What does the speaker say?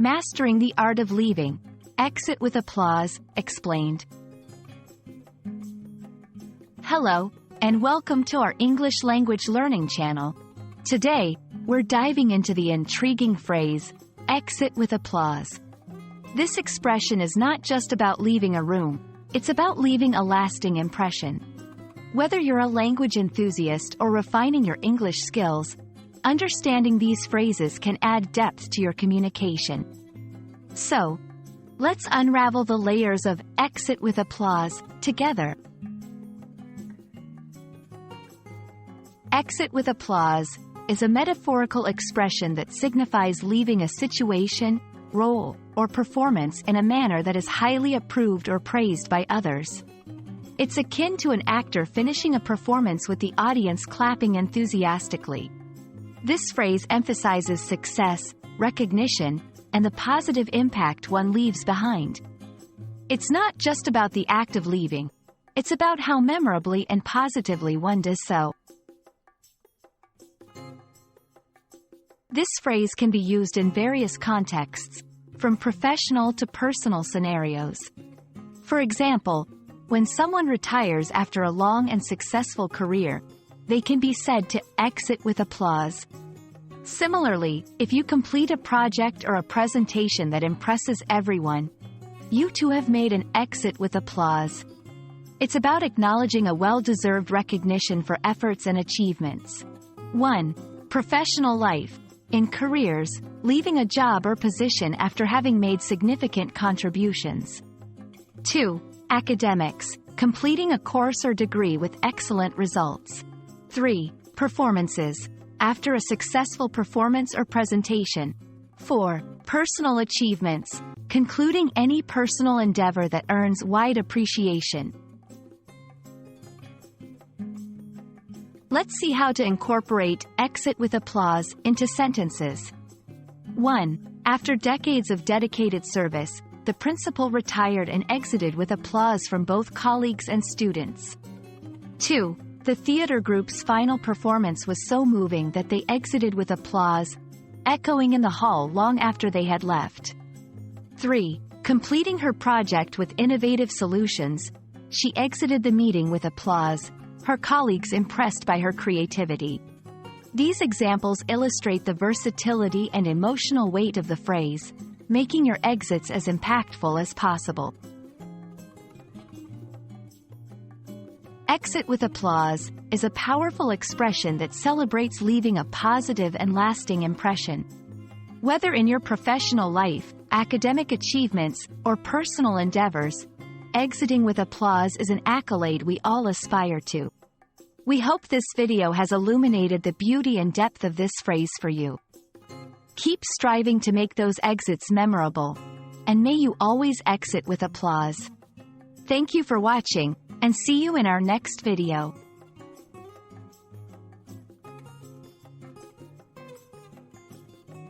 Mastering the Art of Leaving. Exit with applause, explained. Hello, and welcome to our English language learning channel. Today, we're diving into the intriguing phrase, exit with applause. This expression is not just about leaving a room, it's about leaving a lasting impression. Whether you're a language enthusiast or refining your English skills, understanding these phrases can add depth to your communication. So, let's unravel the layers of exit with applause together. Exit with applause is a metaphorical expression that signifies leaving a situation, role, or performance in a manner that is highly approved or praised by others. It's akin to an actor finishing a performance with the audience clapping enthusiastically. This phrase emphasizes success, recognition, and the positive impact one leaves behind. It's not just about the act of leaving, it's about how memorably and positively one does so. This phrase can be used in various contexts, from professional to personal scenarios. For example, when someone retires after a long and successful career, they can be said to exit with applause. Similarly, if you complete a project or a presentation that impresses everyone, you too have made an exit with applause. It's about acknowledging a well-deserved recognition for efforts and achievements. 1. Professional life. In careers, leaving a job or position after having made significant contributions. 2. Academics. Completing a course or degree with excellent results. 3. Performances. After a successful performance or presentation. 4. Personal achievements. Concluding any personal endeavor that earns wide appreciation. Let's see how to incorporate exit with applause into sentences. 1. After decades of dedicated service, the principal retired and exited with applause from both colleagues and students. 2. The theater group's final performance was so moving that they exited with applause, echoing in the hall long after they had left. 3. Completing her project with innovative solutions, she exited the meeting with applause, her colleagues impressed by her creativity. These examples illustrate the versatility and emotional weight of the phrase, making your exits as impactful as possible. Exit with applause is a powerful expression that celebrates leaving a positive and lasting impression. Whether in your professional life, academic achievements, or personal endeavors, exiting with applause is an accolade we all aspire to. We hope this video has illuminated the beauty and depth of this phrase for you. Keep striving to make those exits memorable, and may you always exit with applause. Thank you for watching, and see you in our next video.